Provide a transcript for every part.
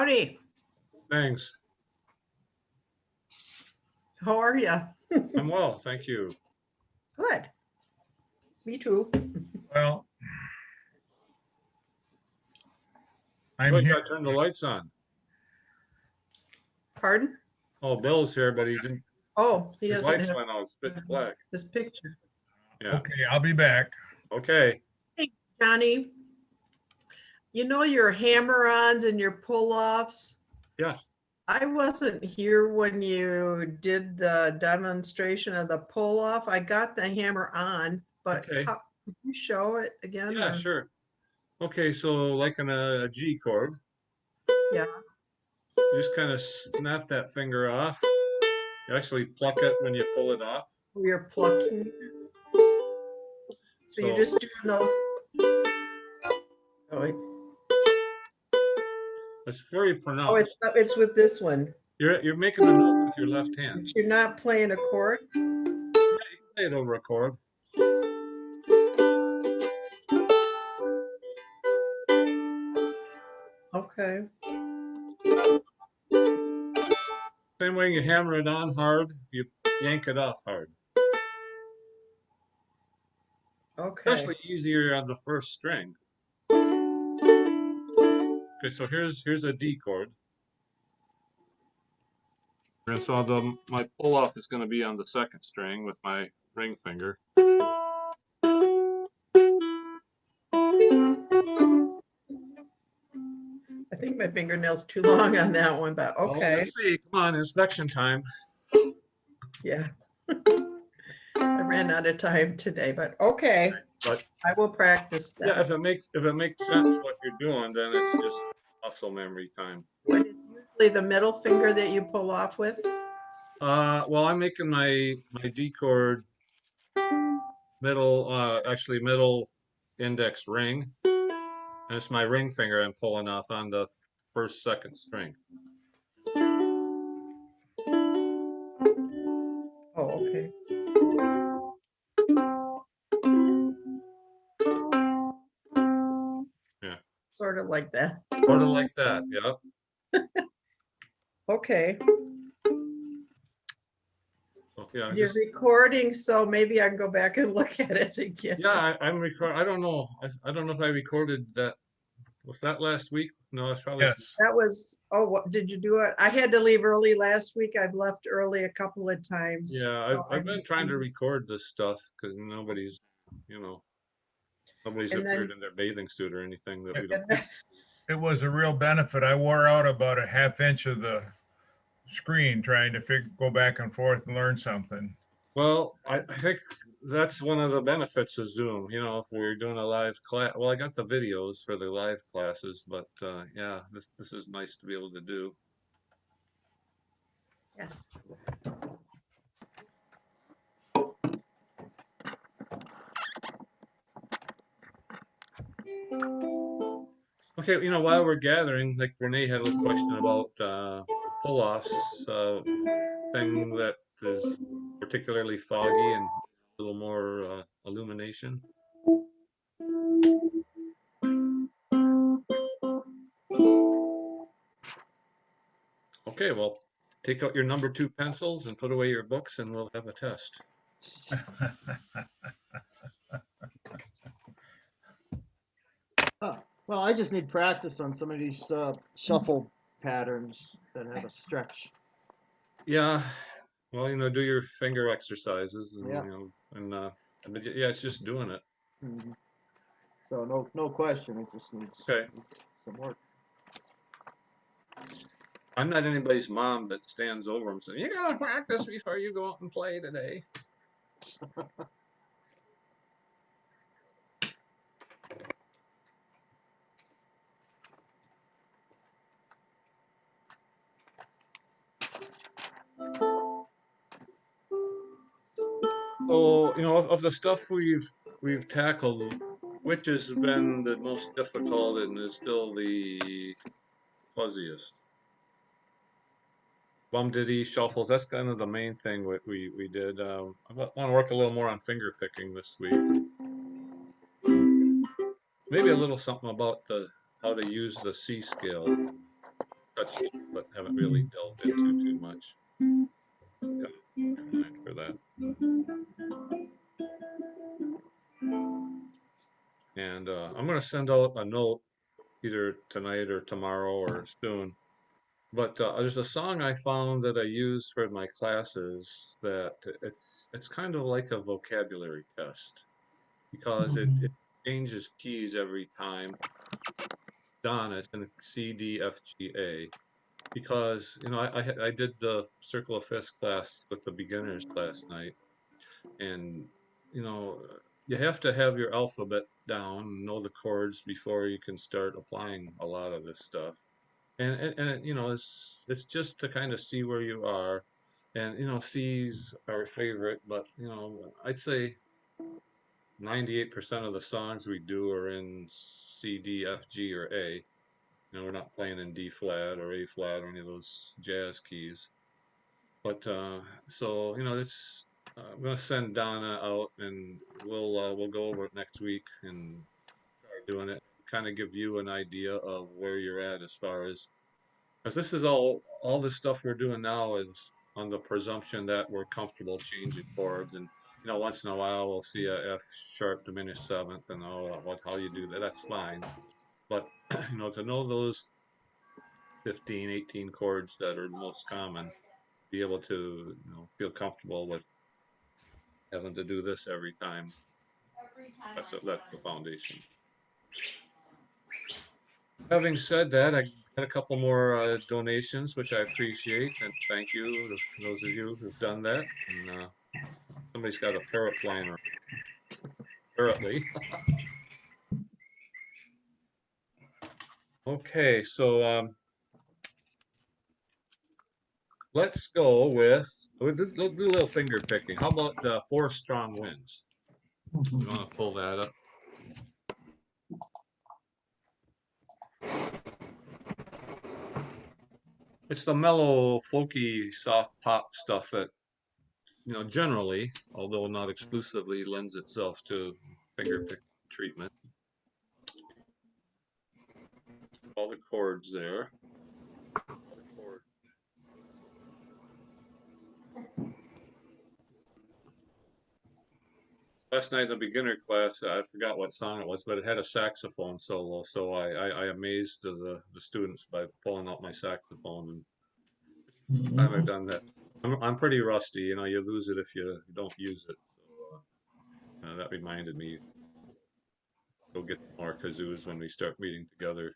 Howdy. Thanks. How are you? I'm well, thank you. Good. Me too. Well, I'm Look, here. I turned the lights on. Pardon? Oh, Bill's here, but he didn't. Oh, he His doesn't lights have went out. It's pitch black. this picture. Yeah. Okay, I'll be back. Okay. Hey, Johnny. You know your hammer-ons and your pull-offs? Yeah. I wasn't here when you did the demonstration of the pull-off. I got the hammer on, but Okay. could you show it again? Yeah, or- sure. Okay, so like in a G chord, Yeah. you just kind of snap that finger off. You actually pluck it when you pull it off. You're plucking. So you're So- just doing the. Oh, wait. It's very Oh, pronounced. it's with this one. You're making a note with your left hand. You're not playing a chord. Yeah, you can play it over a chord. Okay. Same way you hammer it on hard, you yank it off hard. Okay. Especially easier on the first string. Okay, so here's a D chord. And so my pull off is going to be on the second string with my ring finger. I think my fingernail's too long on that one, but Well, okay. let's see. Come on, inspection time. Yeah. I ran out of time today, but okay. But I will practice that. yeah, if it makes sense what you're doing, then it's just muscle memory time. What is usually the middle finger that you pull off with? Well, I'm making my D chord actually middle index ring, and it's my ring finger I'm pulling off on the first, second string. Oh, okay. Yeah. Sort of like that. Sort of like that, yeah. Okay. So, yeah, You're recording, so maybe I can go back and look at it again. yeah, I'm recording. I don't know. I don't know if I recorded that. Was that last week? No, it's probably. Yes. That was, oh, what did you do it? I had to leave early last week. I've left early a couple of times. Yeah, so I've been trying to I'm- record this stuff because nobody's And then- appeared in their bathing suit or anything that we don't. and then- It was a real benefit. I wore out about a ½ inch of the screen trying to go back and forth and learn something. Well, I think that's one of the benefits of Zoom. If we're doing a live class, well, I got the videos for the live classes, but yeah, this is nice to be able to do. Yes. Okay, while we're gathering, like Renee had a question about pull-offs, thing that is particularly foggy and a little more illumination. Okay, well, take out your number 2 pencils and put away your books, and we'll have a test. Well, I just need practice on some of these shuffle patterns that have a stretch. Yeah, well, do your finger exercises, and Yeah. but yeah, it's just doing it. Mhm. So no question, it just needs Okay. some work. I'm not anybody's mom that stands over them saying, "You gotta practice before you go out and play today." So, of the stuff we've tackled, which has been the most difficult and is still the fuzziest? Bum diddy shuffles, that's kind of the main thing we did. I want to work a little more on finger picking this week. Maybe a little something about how to use the C scale. touched it, but haven't really delved into too much. Got in mind for that. And I'm going to send out a note either tonight or tomorrow or soon. But there's a song I found that I use for my classes that it's kind of like a vocabulary test because it changes keys every time. Done, it's in C, D, F, G, A. Because I did the Circle of Fifths class with the beginners last night, and you know you have to have your alphabet down, know the chords before you can start applying a lot of this stuff. And it's just to kind of see where you are, and C's are favorite, but I'd say 98% of the songs we do are in C, D, F, G, or A. We're not playing in D flat or A flat or any of those jazz keys. But so it's I'm gonna send Donna out, and we'll go over it next week and start doing it. Kind of give you an idea of where you're at as far as, because this is all this stuff we're doing now is on the presumption that we're comfortable changing chords, and once in a while we'll see a F sharp diminished seventh, and how you do that, that's fine. But to know those 15, 18 chords that are most common, be able to feel comfortable with having to do this every time. That's the foundation. Having said that, I got a couple more donations, which I appreciate, and thank you to those of you who've done that. And somebody's got a parrot flying around. Apparently. Okay, so let's go with, we'll do a little finger picking. How about 4 Strong Winds? You want to pull that up? It's the mellow, folky, soft pop stuff that, generally, although not exclusively, lends itself to finger pick treatment. All the chords there. Last night in the beginner class, I forgot what song it was, but it had a saxophone solo, so I amazed the students by pulling out my saxophone, and I've done that. I'm pretty rusty, you lose it if you don't use it. So that reminded me, go get more kazoos when we start meeting together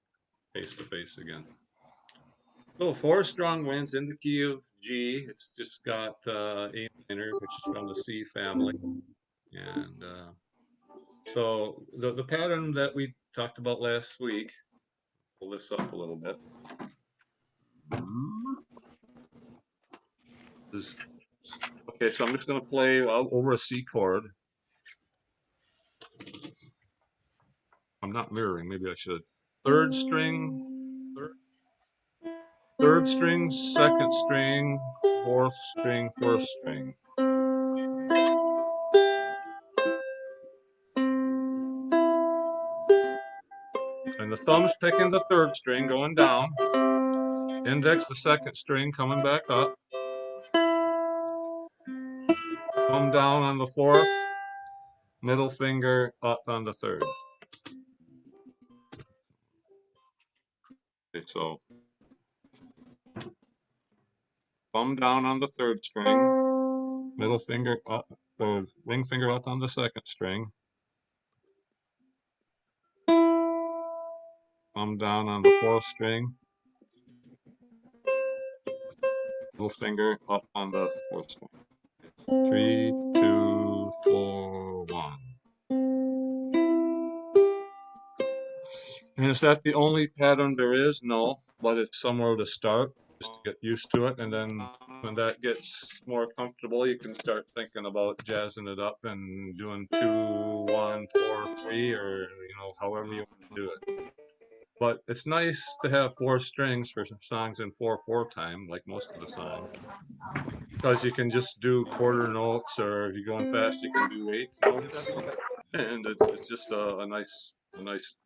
face to face again. So 4 Strong Winds in the key of G. It's just got A minor, which is from the C family, and so the pattern that we talked about last week, pull this up a little bit, is, okay, so I'm just going to play over a C chord. I'm not mirroring, maybe I should. Third string, third string, second string, fourth string, first string. And the thumb's picking the third string going down. Index the second string coming back up. Thumb down on the fourth. Middle finger up on the third. Okay, so thumb down on the third string. Middle finger up, or ring finger up on the second string. Thumb down on the fourth string. Middle finger up on the fourth string. 3, 2, 4, 1. And is that the only pattern there is? No, but it's somewhere to start, just to get used to it. And then when that gets more comfortable, you can start thinking about jazzing it up and doing 2, 1, 4, 3, or however you want to do it. But it's nice to have 4 strings for songs in 4/4 time, like most of the songs, because you can just do quarter notes, or if you're going fast, you can do eighth notes, and it's just a nice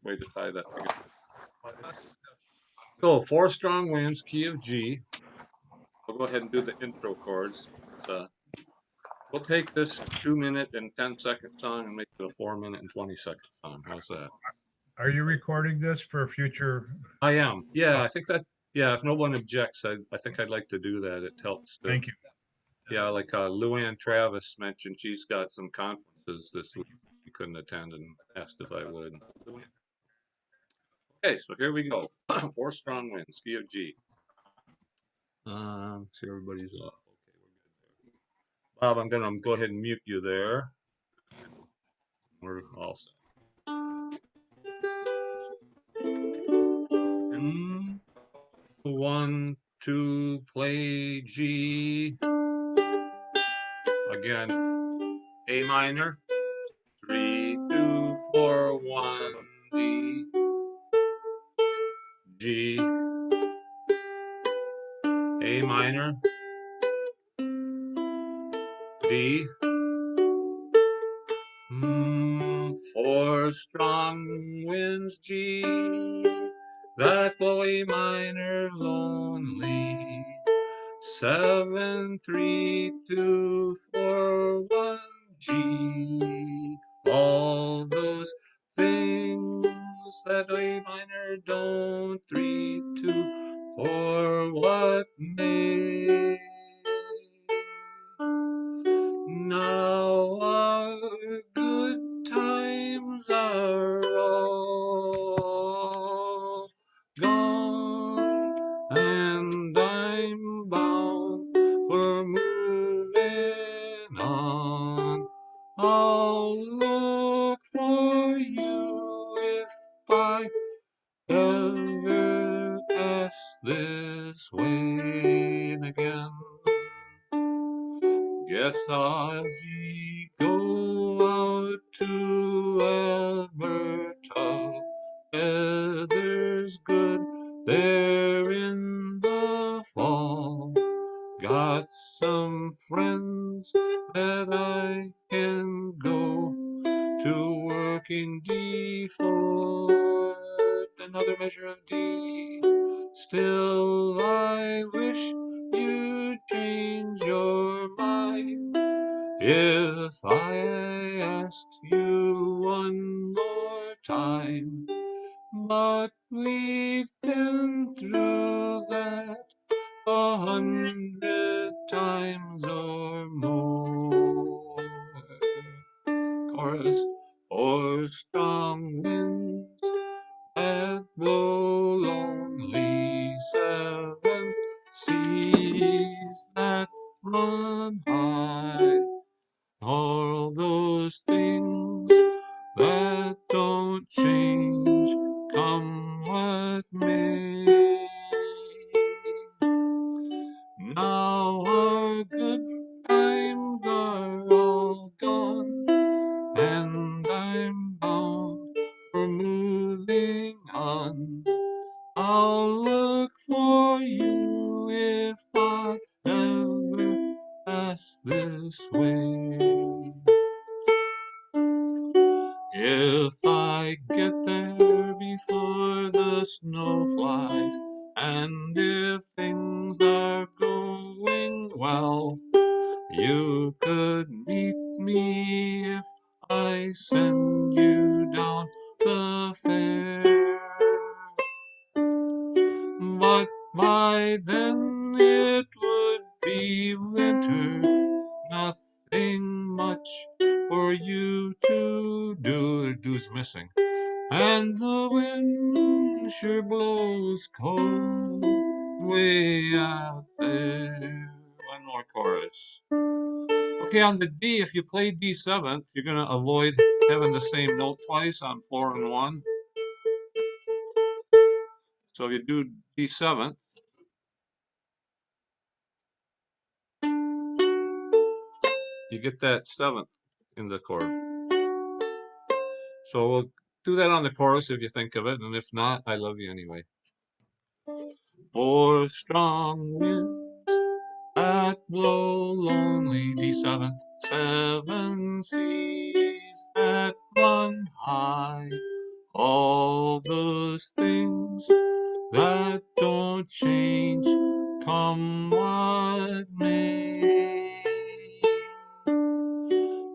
way to tie that together. So 4 strong winds, key of G. I'll go ahead and do the intro chords. We'll take this 2-minute and 10-second song and make it a 4-minute and 20-second song. How's that? Are you recording this for future? I am. Yeah, I think that's, yeah, if no one objects, I think I'd like to do that. It helps to, Thank you. yeah, like Luann Travis mentioned, she's got some conferences this week. She couldn't attend and asked if I would. Okay, so here we go. 4 strong winds, key of G. See everybody's off. Okay, we're good there. Bob, I'm gonna go ahead and mute you there. We're all set. Mm, 1, 2, play G. Again, A minor. 3, 2, 4, 1, D. G. A minor. D. 4 strong winds G. That blow A minor lonely. 7, 3, 2, 4, 1, G. All those things that A minor don't. 3, 2, 4, what may. Now our good times are all gone, and I'm bound for moving on. I'll look for you if I ever pass this way again. Guess I'll go out to Alberta. Weather's good there in the fall. Got some friends that I can go to working D for another measure of D. Still, I wish you'd change your mind if I asked you one more time. But we've been through that 100 times or more. Chorus. Or strong winds that blow lonely, 7 seas that run high. All those things that don't change, come what may. Now our good times are all gone, and I'm bound for moving on. I'll look for you if I ever pass this way. If I get there before the snow flies, and if things are going well, you could meet me if I send you down the fair. But by then it would be winter, nothing much for you to do. Do's missing. And the wind sure blows cold way out there. One more chorus. Okay, on the D, if you play D7th, you're going to avoid having the same note twice on 4 and 1. So if you do D7th, you get that 7th in the chord. So we'll do that on the chorus if you think of it, and if not, I love you anyway. 4 strong winds that blow lonely, D7th, 7 seas that run high, all those things that don't change, come what may.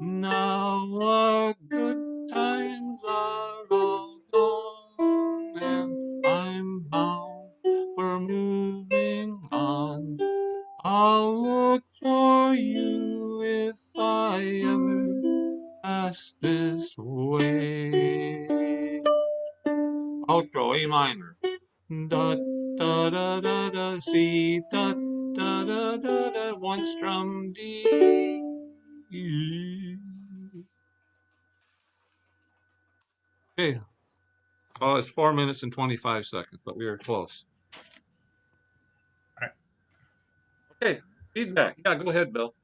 Now our good times are all gone, and I'm bound, we're moving on. I'll look for you if I ever pass this way. Outro, A minor. Da da da da da, C da da da da da, one strum D. Okay. Oh, it's 4 minutes and 25 seconds, but we were close. I- Okay, feedback. Yeah, go ahead, Bill.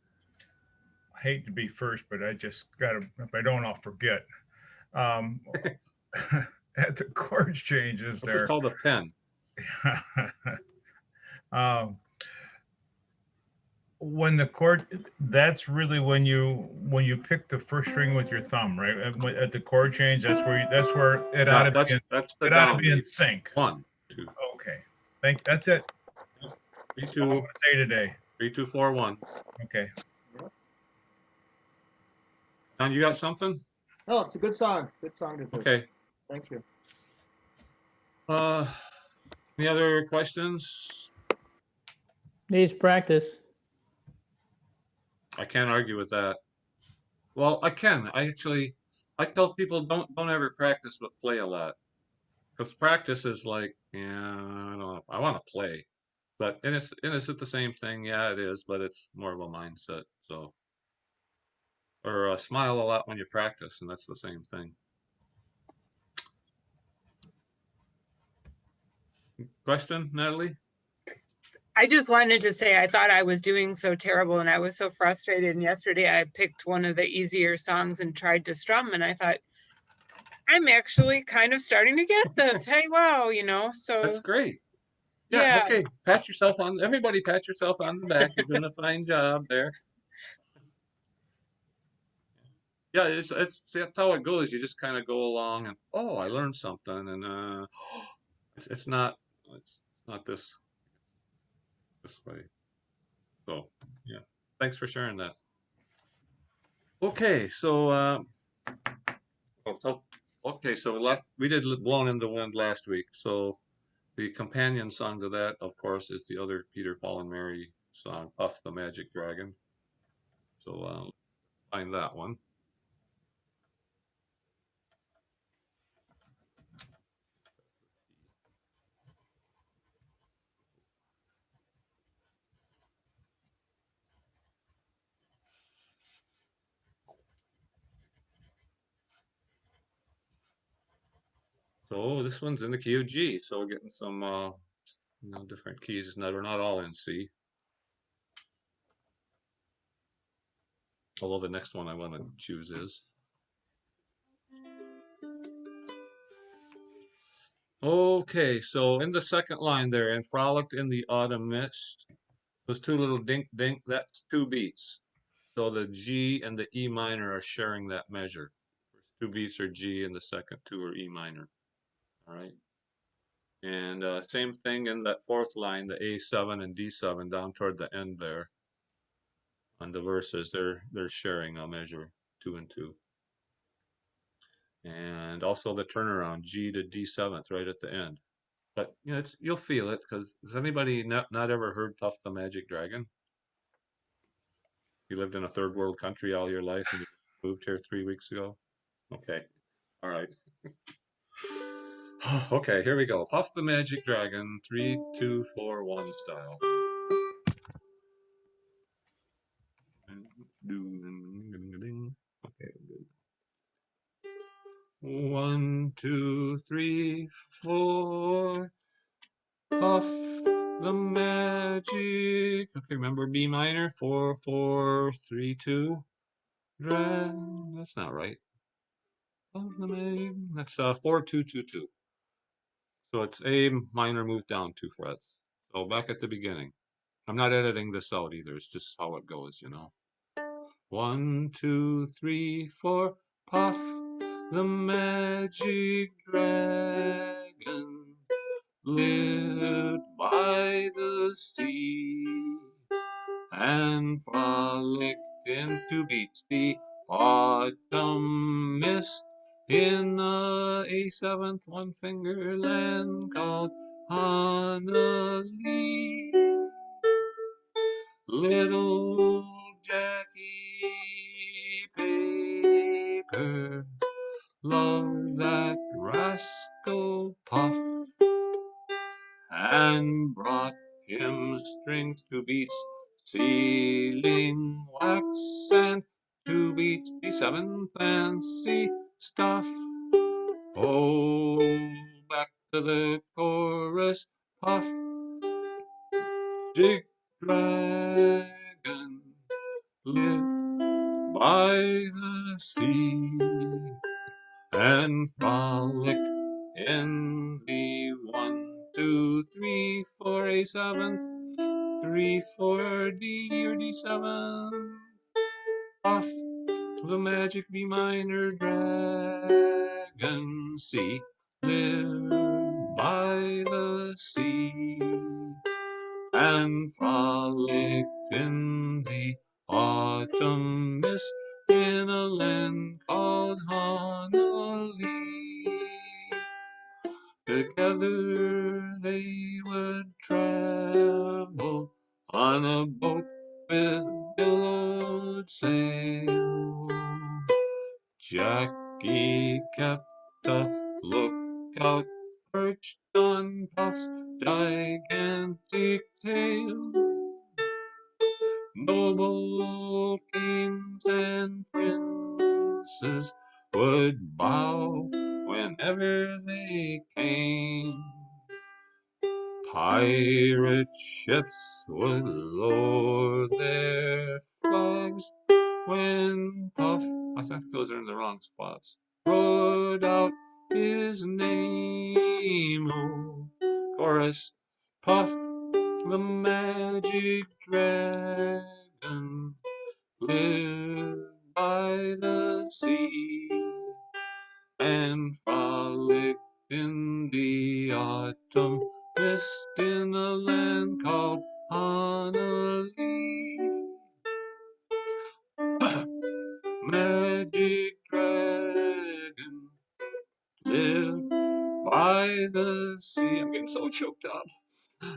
I hate to be first, but I just gotta, if I don't, I'll forget. Um, at the chord changes This is there. called a pen. um, when the chord, that's really when you pick the first string with your thumb, right? At the chord change, that's where it ought Yeah, to be that's the it ought to down be in beat. sync. 1, 2, Okay, that's it. 3, All I'm 2, gonna say today. 3, 2, 4, 1. Okay. Now you got something? No, it's a good song. Good song to do. Okay. Thank you. Any other questions? Needs practice. I can't argue with that. Well, I can. I tell people don't ever practice, but play a lot. Because practice is like, yeah, I don't know. I want to play, but and is it the same thing? Yeah, it is, but it's more of a mindset. So, or smile a lot when you practice, and that's the same thing. Question, Natalie? I just wanted to say I thought I was doing so terrible and I was so frustrated. And yesterday I picked one of the easier songs and tried to strum, and I thought, I'm actually kind of starting to get this. Hey, wow, so That's great. Yeah, yeah. okay. Everybody pat yourself on the back. You're doing a fine job there. Yeah, that's how it goes. You just kind of go along and, oh, I learned something, and it's not it's not this way. So yeah, thanks for sharing that. Okay, so we did Blown in the Wind last week. So the companion song to that, of course, is the other Peter, Paul, and Mary song, Puff the Magic Dragon. So find that one. So this one's in the key of G. So we're getting some different keys that are not all in C. Although the next one I want to choose is. Okay, so in the second line there, and frolicked in the autumn mist, those two little dink dink, that's 2 beats. So the G and the E minor are sharing that measure. First 2 beats are G and the second 2 are E minor. All right. And same thing in that fourth line, the A7 and D7 down toward the end there. On the verses, they're sharing a measure, 2 and 2. And also the turnaround, G to D7th right at the end. But you'll feel it, because has anybody not ever heard Puff the Magic Dragon? You lived in a third world country all your life and you moved here 3 weeks ago? Okay. All right. Okay, here we go. Puff the Magic Dragon, 3, 2, 4, 1 style. Okay, good. 1, 2, 3, 4. Puff the magic. Okay, remember B minor? 4, 4, 3, 2. That's not right. Puff the magic. That's 4, 2, 2, 2. So it's A minor moved down 2 frets. So back at the beginning. I'm not editing this out either. It's just how it goes, 1, 2, 3, 4. Puff the magic dragon. lived by the sea, and frolicked into beats the autumn mist in a seventh one-finger land called Honolulu. Little Jackie Paper loved that rascal Puff, and brought him strings to beat sealing wax, and to beat the seventh fancy stuff. Oh, back to the chorus. Puff, Jig Dragon, lived by the sea, and frolicked in the 1, 2, 3, 4, a seventh, 3, 4, D or D7. Off the magic B minor dragon, C, lived by the sea, and frolicked in the autumn mist in a land called Honolulu. Together they would travel on a boat with billowed sail. Jackie kept a lookout perched on Puff's gigantic tail. Noble kings and princes would bow whenever they came. Pirate ships would lower their flags when Puff, I think those are in the wrong spots, rode out his name. Oh, chorus. Puff, the magic dragon, lived by the sea, and frolicked in the autumn mist in a land called Honolulu. Magic dragon, lived by the sea. I'm getting so choked up.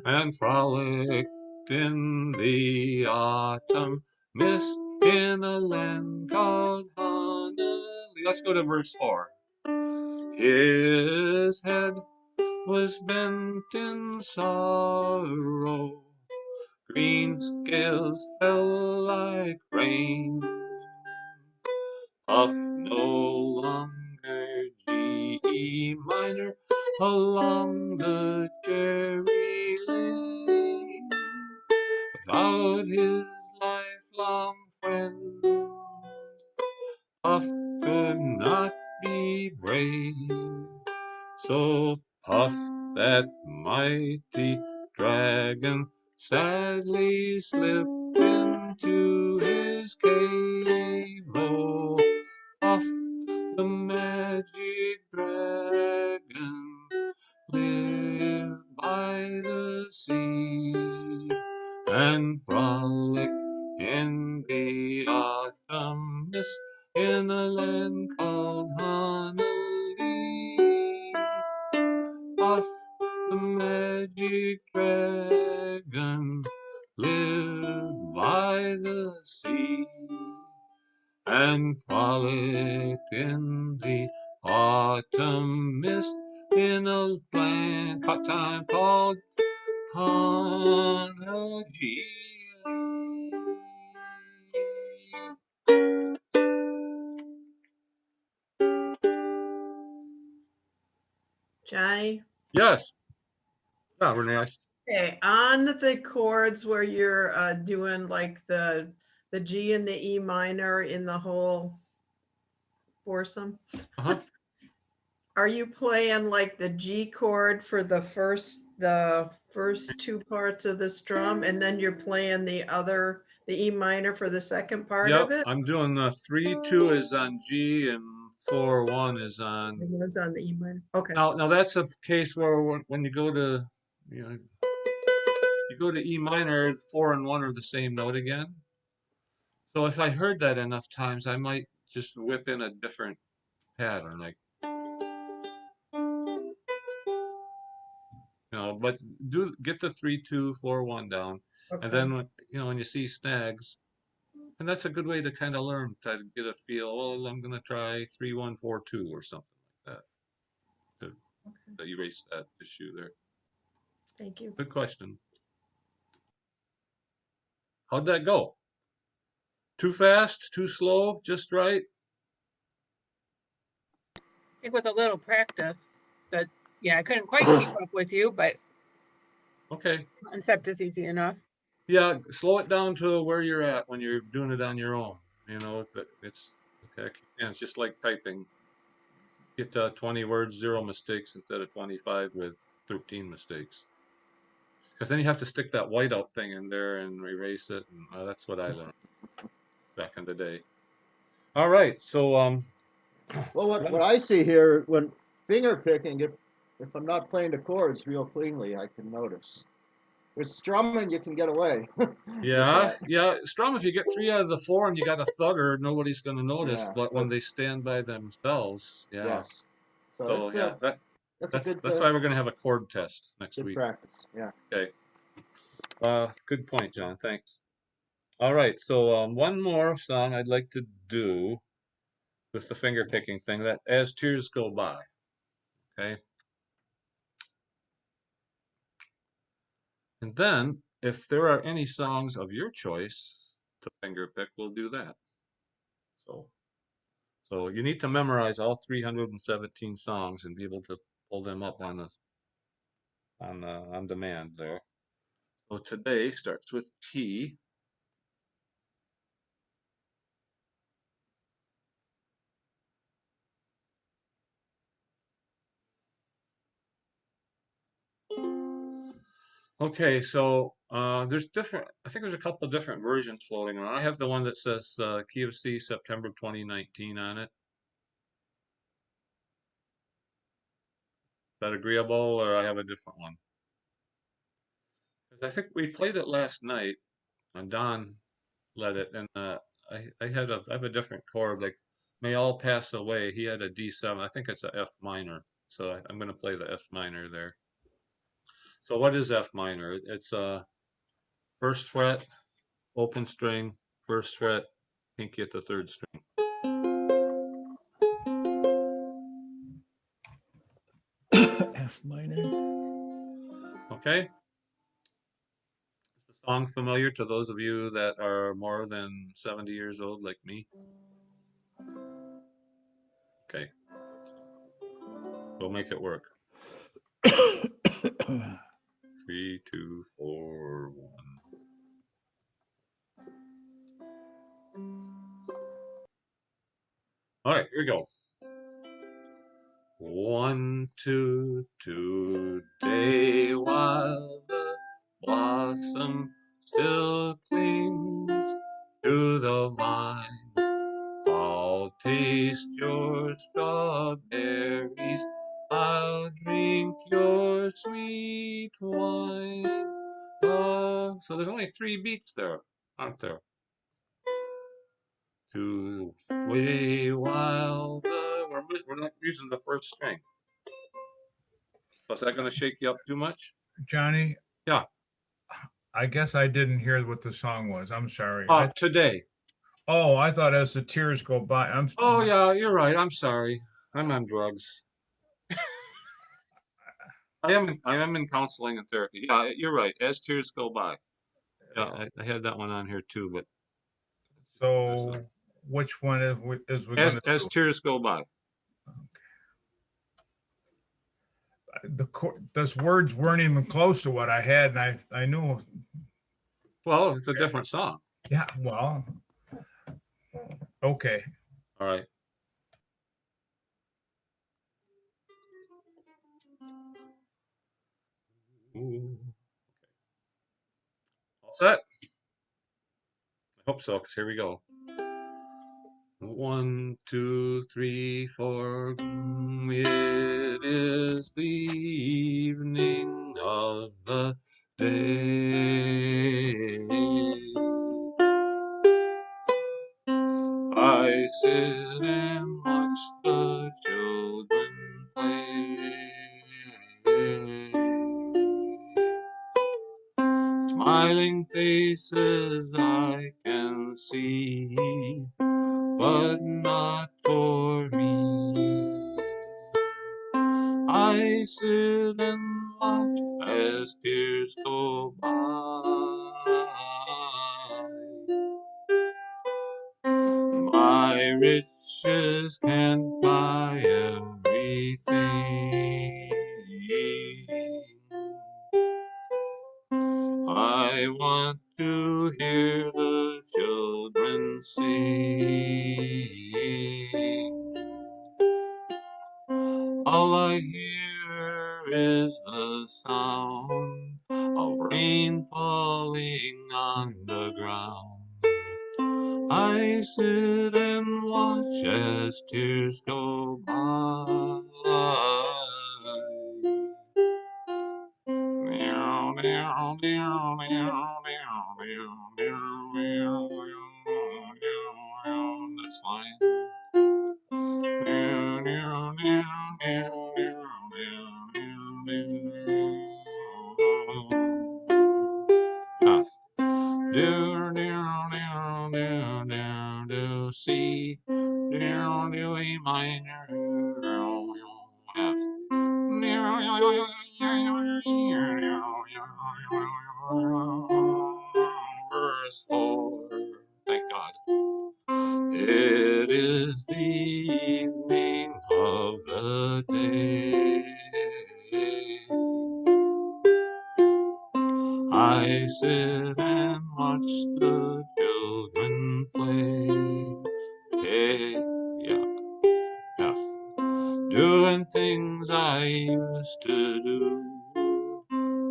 And frolicked in the autumn mist in a land called Honolulu. Let's go to verse 4. His head was bent in sorrow, green scales fell like rain. Puff no longer G minor along the cherry lane, without his lifelong friend. Puff could not be brave, so Puff, that mighty dragon, sadly slipped into his cave. Oh, Puff, the magic dragon, lived by the sea, and frolicked in the autumn mist in a land called Honolulu. Puff, the magic dragon, lived by the sea, and frolicked in the autumn mist in a land time called Honolulu. Johnny? Yes. Yeah, Renee. Okay, on the chords where you're doing like the G and the E minor in the whole foursome, Uh-huh. are you playing like the G chord for the first two parts of this drum, and then you're playing the the E minor for the second part Yep, of it? I'm doing the 3-2 is on G and 4-1 is on. And one's on the E minor. Okay. Now that's a case where when you go to, you know, you go to E minor, 4 and 1 are the same note again. So if I heard that enough times, I might just whip in a different pattern, like, you know, but get the 3-2, 4-1 down, and Okay. then when you see snags, and that's a good way to kind of learn, to get a feel. Well, I'm gonna try 3-1, 4-2 or something like that to erase that issue there. Thank you. Good question. How'd that go? Too fast? Too slow? Just right? I think with a little practice, that I couldn't quite keep up with you, but Okay. concept is easy enough. Yeah, slow it down to where you're at when you're doing it on your own. You know, it's okay. And it's just like typing. Get 20 words, 0 mistakes instead of 25 with 13 mistakes. Because then you have to stick that whiteout thing in there and erase it. And that's what I learned back in the day. All right, so Well, what I see here when finger picking, if I'm not playing the chords real cleanly, I can notice. With strumming, you can get away. with yeah, that. yeah. Strum, if you get 3 out of the 4 and you got a thugger, nobody's going to notice. Yeah, But when they stand by themselves, yeah. Yes. So So yeah, that's a that's why we're going to have a chord test next good week. practice. Yeah. Okay. Good point, John. Thanks. All right. So one more song I'd like to do with the finger picking thing, that As Tears Go By. Okay. And then, if there are any songs of your choice to finger pick, we'll do that. So you need to memorize all 317 songs and be able to pull them up on demand there. So today starts with T. Okay, so there's different. I think there's a couple of different versions floating around. I have the one that says key of C, September 2019 on it. Is that agreeable, or I have a different one? Because I think we played it last night, and Don led it, and I have a different chord, like May All Pass Away. He had a D7. I think it's a F minor, so I'm going to play the F minor there. So what is F minor? It's first fret, open string, first fret, pinky at the third string. F minor. Okay. Is the song familiar to those of you that are more than 70 years old like me? Okay. We'll make it work. 3, 2, 4, 1. All right, here we go. 1, 2, today while the blossom still clings to the vine, I'll taste your strawberries, I'll drink your sweet wine. So there's only 3 beats there, aren't there? To way while we're not using the first string. Was that going to shake you up too much? Johnny, Yeah. I guess I didn't hear what the song was. I'm sorry. Today. I thought As the Tears Go By. Oh yeah, you're right. I'm sorry. I'm on drugs. I am in counseling and therapy. Yeah, you're right. As Tears Go By. Yeah, I had that one on here too, but So which one is we going to As do? Tears Go By. Those words weren't even close to what I had, and I knew. Well, it's a different song. Yeah, well, okay. All right. Ooh. All set. Hope so, because here we go. 1, 2, 3, 4. It is the evening of the day. I sit and watch the children play. Smiling faces I can see, but not for me. I sit and watch as tears go by. My riches can't buy everything. I want to hear the children sing. All I hear is the sound of rain falling on the ground. I sit and watch as tears go by. Meow, meow, meow, meow, meow, meow, meow, meow, meow. That's fine. Meow, meow, meow, meow, meow, meow, meow, meow. Ah. Do, do, do, do, do, do, C, do, do, E minor, do, F. Verse 4, thank God. It is the evening of the day. I sit and watch the children play. Hey, yeah, F. Doing things I used to do,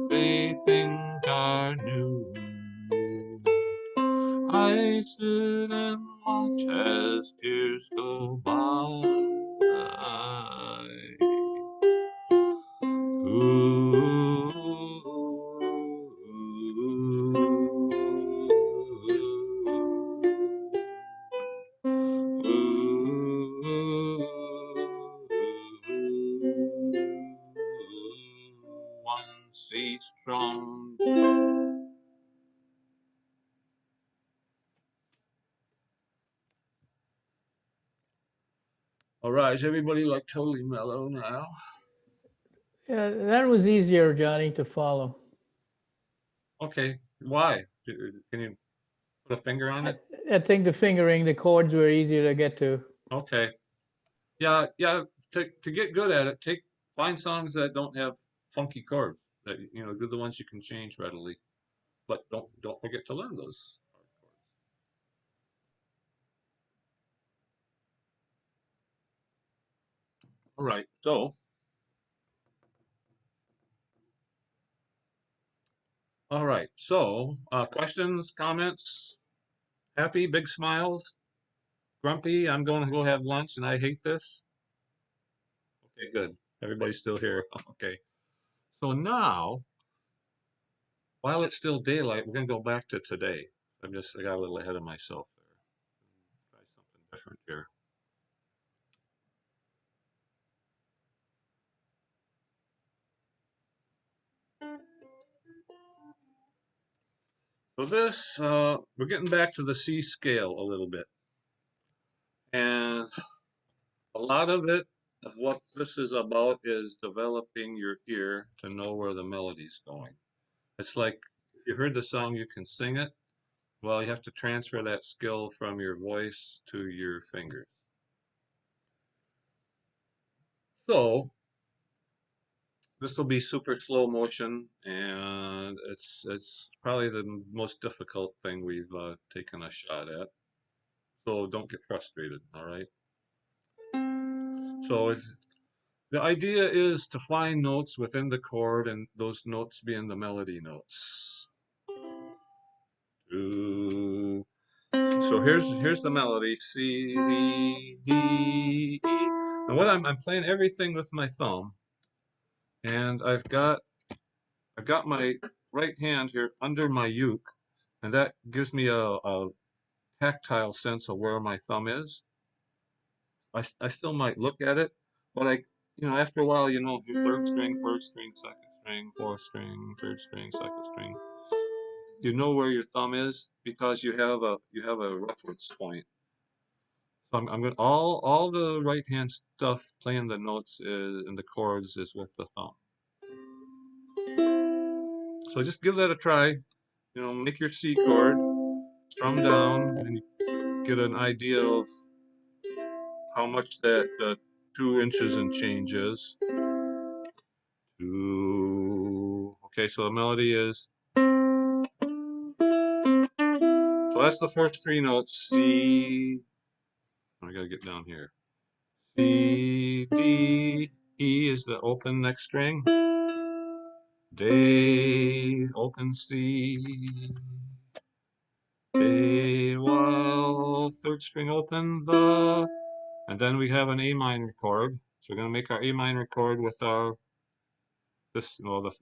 they think are new. I sit and watch as tears go by. Ooh, one C strong. All right, is everybody like totally mellow now? Yeah, that was easier, Johnny, to follow. Okay, why? Can you put a finger on it? I think the fingering, the chords were easier to get to. Okay. Yeah. To get good at it, find songs that don't have funky chords. That do the ones you can change readily. But don't forget to learn those hard chords. All right. So. All right. So, questions, comments, happy, big smiles, grumpy. I'm going to go have lunch, and I hate this. Okay, good. Everybody's still here. Okay. So now, while it's still daylight, we're going to go back to today. I got a little ahead of myself there. Try something different here. So this, we're getting back to the C scale a little bit. And a lot of what this is about is developing your ear to know where the melody's going. It's like if you heard the song, you can sing it. Well, you have to transfer that skill from your voice to your fingers. So this will be super slow motion, and it's probably the most difficult thing we've taken a shot at. So don't get frustrated, all right? So the idea is to find notes within the chord, and those notes being the melody notes. Do, So here's the melody: C, D, E. And what I'm playing everything with my thumb, and I've got my right hand here under my uke, and that gives me a tactile sense of where my thumb is. I still might look at it, but after a while, your third string, first string, second string, fourth string, third string, second string. You know where your thumb is because you have a reference point. So I'm going all the right hand stuff playing the notes and the chords is with the thumb. So just give that a try. Make your C chord, strum down, and you get an idea of how much that 2 inches and change is. Okay, so the melody is. So that's the first 3 notes. C. I gotta get down here. C, D, E is the open next string. D, open C. A, while third string open, the. And then we have an A minor chord. So we're going to make our A minor chord with the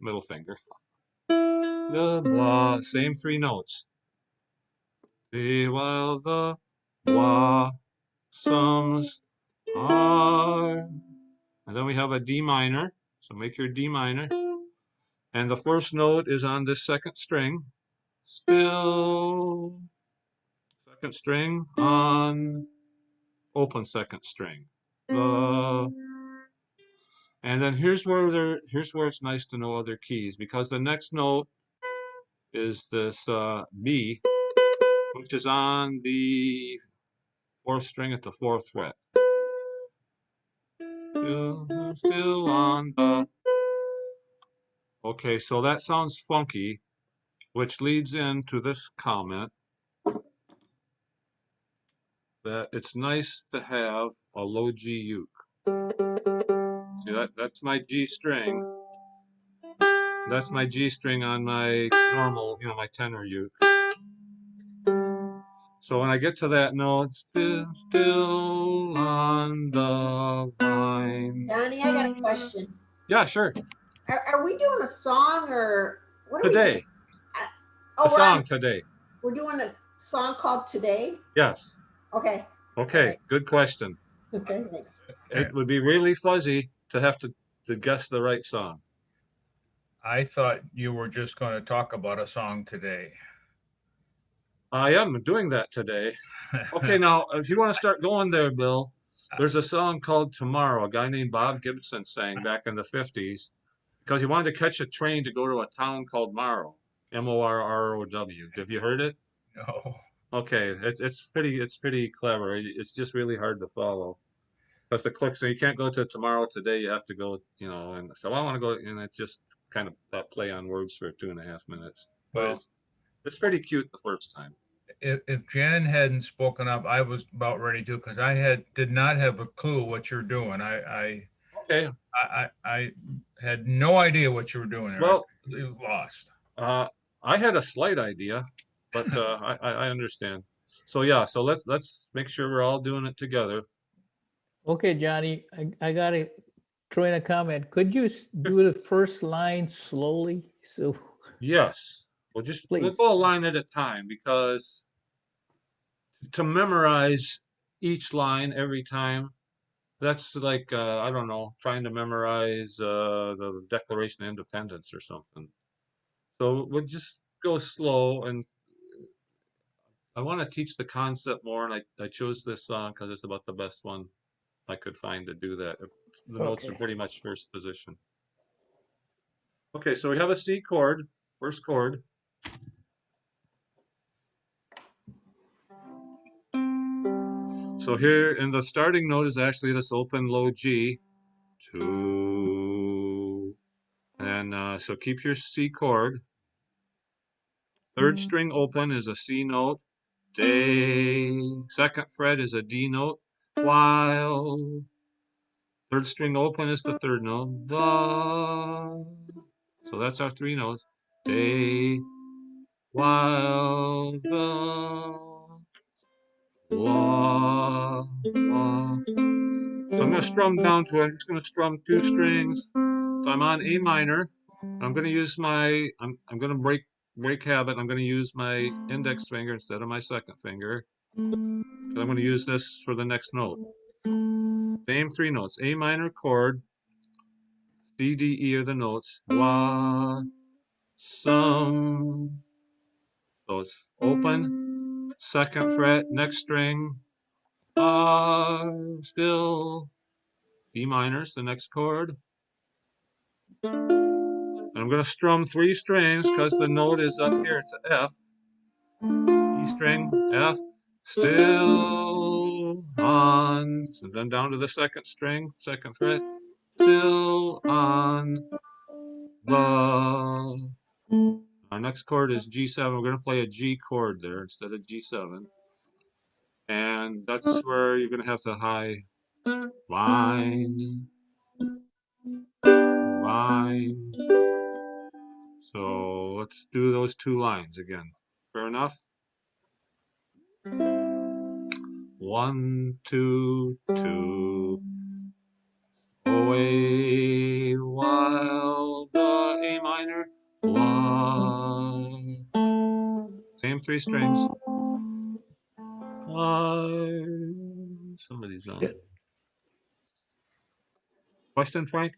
middle finger. The blah, same 3 notes. A, while the blossoms are. And then we have a D minor. So make your D minor. And the first note is on this second string. Still. Second string on open second string. And then here's where it's nice to know other keys, because the next note is this B, which is on the 4th string at the 4th fret. Still on the. Okay, so that sounds funky, which leads into this comment that it's nice to have a low G uke. See, that's my G string. That's my G string on my normal, my tenor uke. So when I get to that note, still on the vine. Johnny, I got a question. Yeah, sure. Are we doing a song or what are we Today. doing? The song today. We're doing a song called Today? Yes. Okay. Okay, right. Good question. Okay, thanks. It would be really fuzzy to have to guess the right song. I thought you were just going to talk about a song today. I am doing that today. Okay, now, if you want to start going there, Bill, there's a song called Tomorrow. A guy named Bob Gibson sang back in the 50s because he wanted to catch a train to go to a town called Morrow, Morrow. Have you heard it? No. Okay, it's pretty clever. It's just really hard to follow. Because the click, so you can't go to Tomorrow today, you have to go, and so I want to go, and it's just kind of that play on words for 2.5 minutes. But Well, it's pretty cute the first time. If Jan hadn't spoken up, I was about ready to, because I did not have a clue what you're doing. Okay. I had no idea what you were doing there. Well, I lost. I had a slight idea, but I understand. So yeah, so let's make sure we're all doing it together. Okay, Johnny, I got to throw in a comment. Could you do the first line slowly? So Yes, we'll Please. go a line at a time, because to memorize each line every time, that's like I don't know, trying to memorize the Declaration of Independence or something. So we'll just go slow, and I want to teach the concept more, and I chose this song because it's about the best one I could find to do that. The notes are Okay. pretty much first position. Okay, so we have a C chord, first chord. So here in the starting note is actually this open low G, 2, and so keep your C chord. Third string open is a C note, day. Second fret is a D note, while. Third string open is the third note, the. So that's our 3 notes, day, while, the. la, la. So I'm going to strum down to it. I'm just going to strum 2 strings. So I'm on A minor. I'm going to use my, I'm going to break habit. I'm going to use my index finger instead of my second finger. Because I'm going to use this for the next note. Same 3 notes. A minor chord. C, D, E are the notes. La, sum. So it's open, second fret, next string. Still. E minor is the next chord. And I'm going to strum 3 strings because the note is up here. It's an F. E string, F, still on. So then down to the second string, second fret, still on the. Our next chord is G7. We're going to play a G chord there instead of G7. And that's where you're going to have the high line. Line. So let's do those 2 lines again. Fair enough? 1, 2, 2. Away while the A minor la. Same 3 strings. Somebody's on. Question, Frank?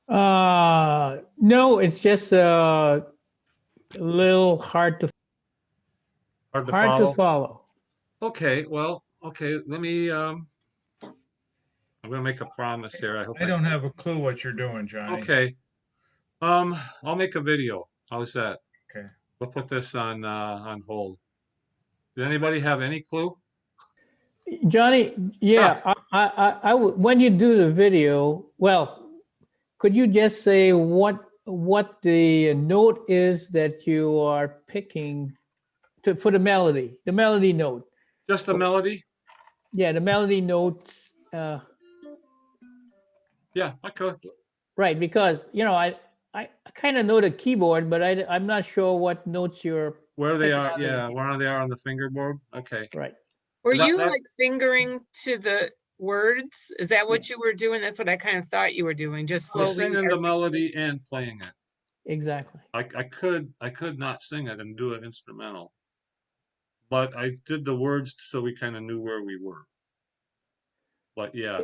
No, it's just a little hard to Hard to follow? follow. Okay, well, okay, let me, I'm gonna make a promise here. I hope I don't have a clue what you're doing, Johnny. Okay. I'll make a video. How's that? Okay. We'll put this on hold. Does anybody have any clue? Johnny, yeah, when you do the video, well, could you just say what the note is that you are picking for the melody note? Just the melody? Yeah, the melody notes. Yeah, I could. Right, because I kind of know the keyboard, but I'm not sure what notes you're Where they picking are, on the yeah, keyboard. where they are on the fingerboard. Okay. Right. Were That- you that- like fingering to the words? Is that what you were doing? That's what I kind of thought you were doing, just I was slowly. singing the articulating. melody and playing it. Exactly. I could not sing it and do it instrumental, but I did the words so we kind of knew where we were. But yeah,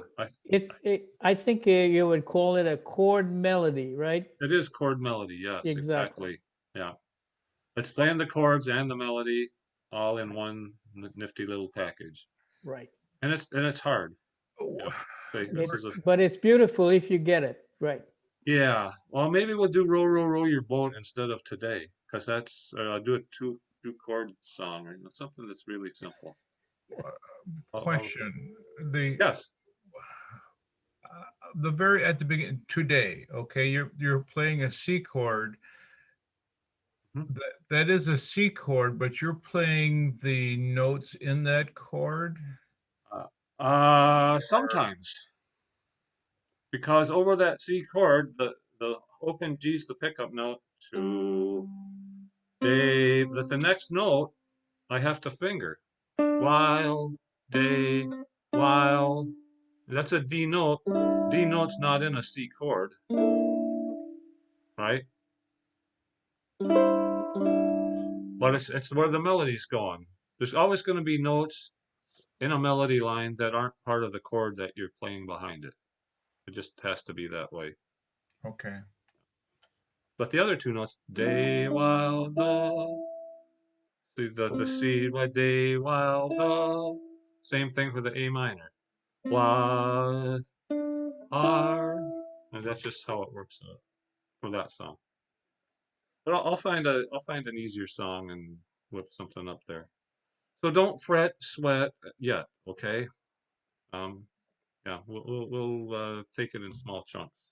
I think you would call it a chord melody, right? it is chord melody. Yes, Exactly. exactly. Yeah, it's playing the chords and the melody all in one nifty little package, Right. and it's hard. Yeah. But it's beautiful if you get it right. Yeah. Well, maybe we'll do "Row, Row, Row Your Boat" instead of today, because that's do a two chord song or something that's really simple. Question. Yes. The very at the beginning today, okay, you're playing a C chord. That is a C chord, but you're playing the notes in that chord. Sometimes, because over that C chord, the open G is the pickup note. To day, but the next note I have to finger. While day, while. That's a D note. D note's not in a C chord, right? But it's where the melody's going. There's always going to be notes in a melody line that aren't part of the chord that you're playing behind it. It just has to be that way. Okay. But the other 2 notes, day while the C by day while same thing for the A minor. Was are, and that's just how it works for that song. But I'll find an easier song and whip something up there. So don't fret, sweat yet, okay? Yeah, we'll take it in small chunks.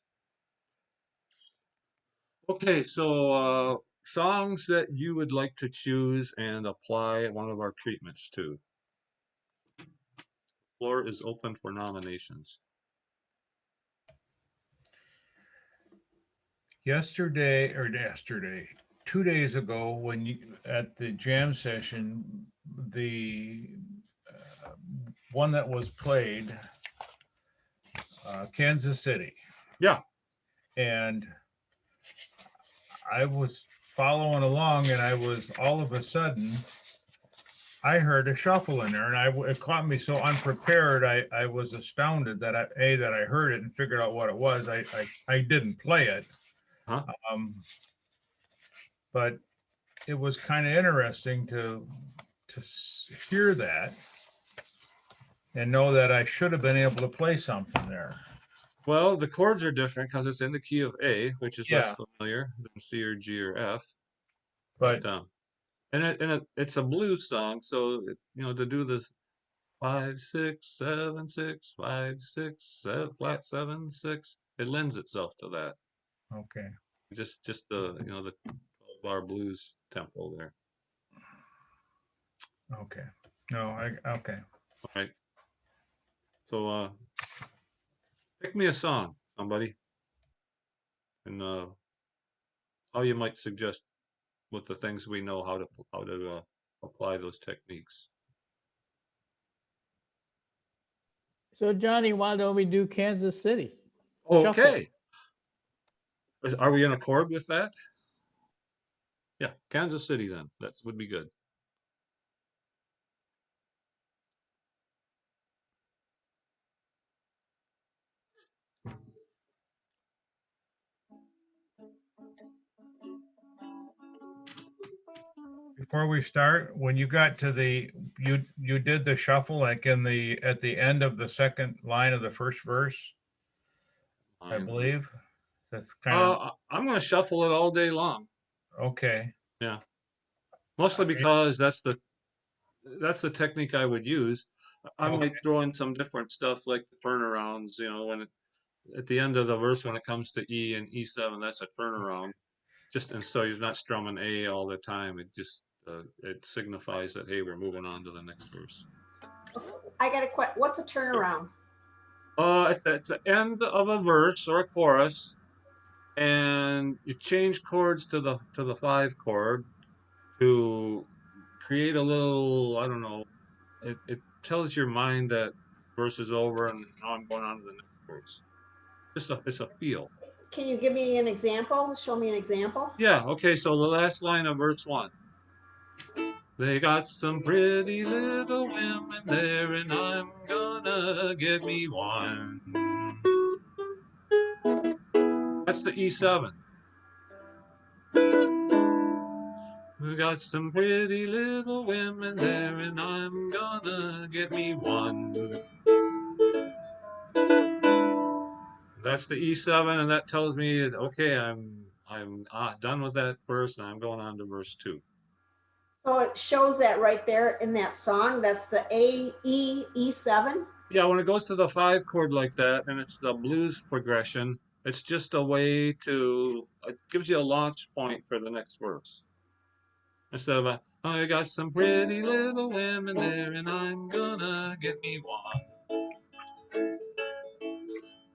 Okay, so songs that you would like to choose and apply one of our treatments to. Floor is open for nominations. Yesterday, 2 days ago, when you at the jam session, the one that was played, Kansas City. Yeah. And I was following along, and I was all of a sudden, I heard a shuffle in there, and it caught me so unprepared. I was astounded that I heard it and figured out what it was. I didn't play it, Huh? But it was kind of interesting to hear that and know that I should have been able to play something there. Well, the chords are different because it's in the key of A, which is less Yeah. familiar than C or G or F. But It's a blues song, so to do this 5 6 7 6 5 6 7 flat 7 6, it lends itself to that. okay. Just the the 12-bar blues tempo there. Okay. No, okay. All right. So pick me a song, somebody, and how you might suggest with the things we know how to apply those techniques. So Johnny, why don't we do Kansas City? Shuffle. Okay. Are we in accord with that? Yeah, Kansas City then. That would be good. Before we start, when you got to you did the shuffle like at the end of the second line of the first verse, I believe. That's kind of I'm going to shuffle it all day long. okay. Yeah, mostly because that's the technique I would use. I might throw in some different stuff like the turnarounds. When at the end of the verse when it comes to E and E7, that's a turnaround. And so you're not strumming A all the time. It just it signifies that, hey, we're moving on to the next verse. I got a question. What's a turnaround? At the end of a verse or a chorus, and you change chords to the 5 chord to create a little, I don't know, it tells your mind that verse is over and now I'm going on to the next verse. It's a feel. Can you give me an example? Show me an example. Yeah, okay, so the last line of verse 1. They got some pretty little women there, and I'm gonna get me one. That's the E7. We got some pretty little women there, and I'm gonna get me one. That's the E7, and that tells me, okay, I'm done with that verse, and I'm going on to verse 2. So it shows that right there in that song. That's the E7. Yeah, when it goes to the 5 chord like that, and it's the blues progression, it's just a way it gives you a launch point for the next verse. Instead of I got some pretty little women there, and I'm gonna get me one.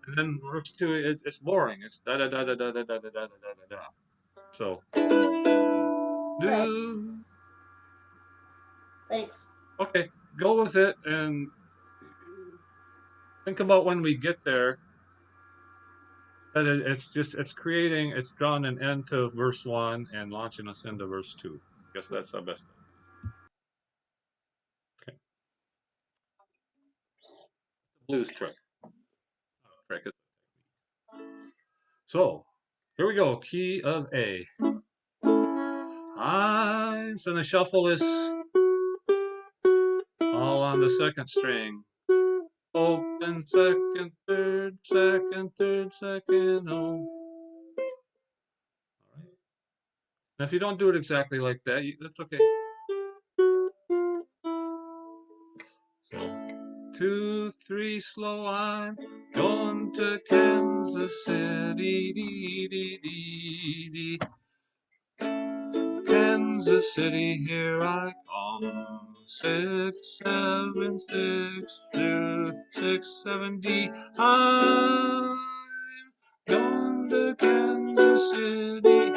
And then verse 2, it's boring. It's da da da da da da da da da da da. So, Right. Thanks. Okay, go with it and think about when we get there that it's drawing an end to verse 1 and launching us into verse 2. I guess that's our best. Okay. Blues trick. So, here we go. Key of A. So the shuffle is all on the second string. Open, second, third, second, oh. All right. Now, if you don't do it exactly like that, that's okay. So, 2, 3, slow, I'm going to Kansas City, dee, dee, dee, dee. Kansas City, here I come. 6, 7, 6, 2, 6, 7, D. I'm going to Kansas City.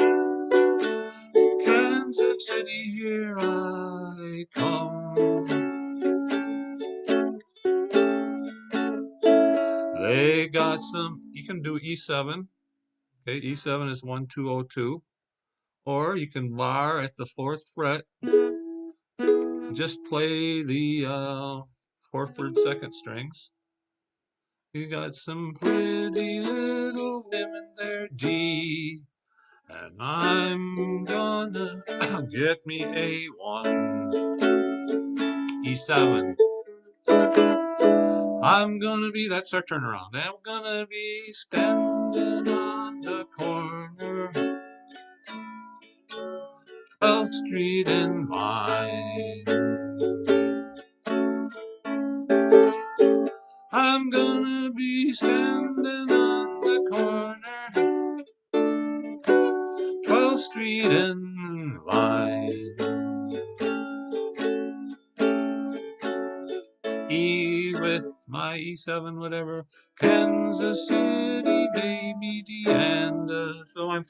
Kansas City, here I come. They got some, you can do E7. Okay, E7 is 1-2-0-2. Or you can bar at the 4th fret. Just play the 4th, 3rd, 2nd strings. You got some pretty little women there, G. And I'm gonna get me a 1, E7. I'm gonna be, that's our turnaround. I'm gonna be standing on the corner, 12th Street and Vine. I'm gonna be standing on the corner, 12th Street and Vine. E with my E7, whatever, Kansas City, baby D, and so I'm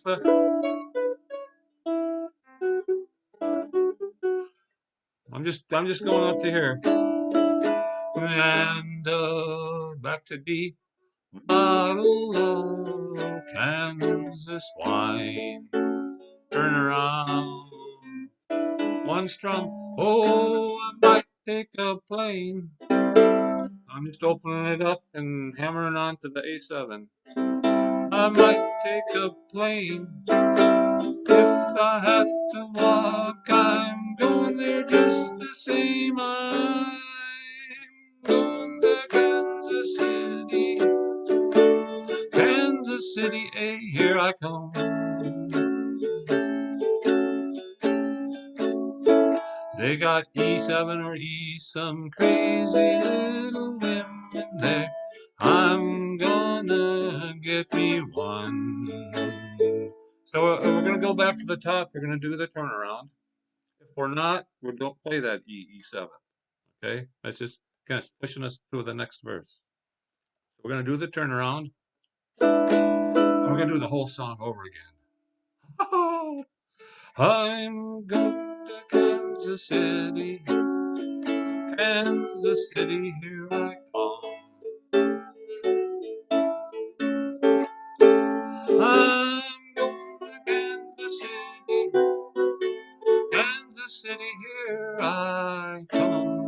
just going up to here, and back to D. Bottle of Kansas wine, turn around, 1 strum. Oh, I might take a plane. I'm just opening it up and hammering onto the A7. I might take a plane. If I have to walk, I'm going there just the same. I'm going to Kansas City. Kansas City, hey, here I come. They got E7 or E, some crazy little women there. I'm gonna get me one. So we're gonna go back to the top. We're gonna do the turnaround. If we're not, we don't play that E7. Okay, that's just kind of pushing us through the next verse. So we're gonna do the turnaround. And we're gonna do the whole song over again. I'm going to Kansas City, Kansas City, here I come. I'm going to Kansas City, Kansas City, here I come.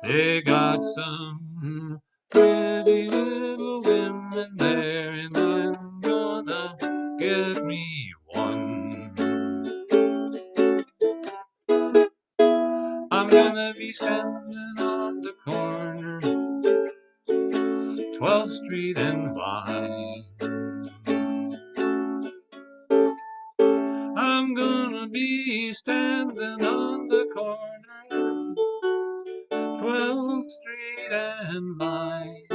They got some pretty little women there, and I'm gonna get me one. I'm gonna be standing on the corner, 12th Street and Vine. I'm gonna be standing on the corner, 12th Street and Vine.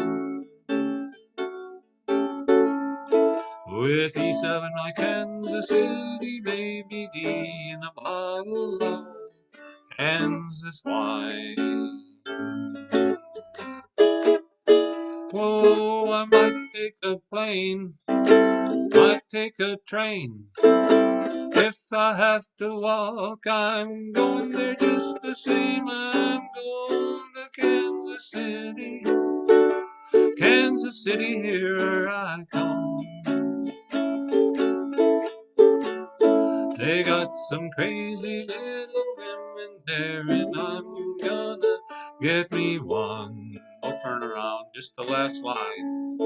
With E7, my Kansas City baby D, and a bottle of Kansas wine. Whoa, I might take a plane, might take a train. If I have to walk, I'm going there just the same. I'm going to Kansas City, Kansas City, here I come. They got some crazy little women there, and I'm gonna get me one. I'll turn around, just the last line.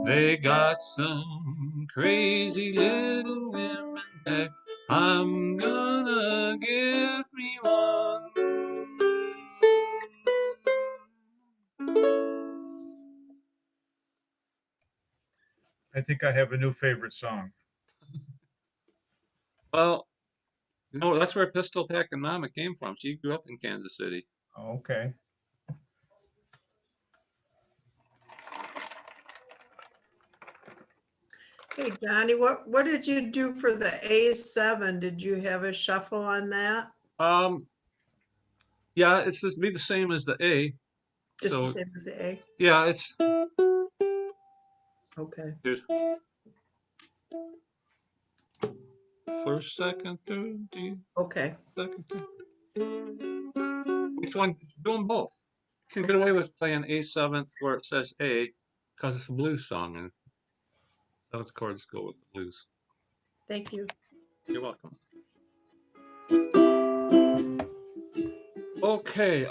They got some crazy little women there, I'm gonna get me one. I think I have a new favorite song. Well, you know, that's where Pistol Packin' Mama came from. She grew up in Kansas City. Okay. Hey, Johnny, what did you do for the A7? Did you have a shuffle on that? Yeah, it's just be the same as the A. Just So the same as the A? yeah, it's Okay. here's first, second, third, D, Okay. second, third. Which one? Do them both. can get away with playing A7th where it says A because it's a blues song and 7th chords go with the blues. Thank you. You're welcome. Okay,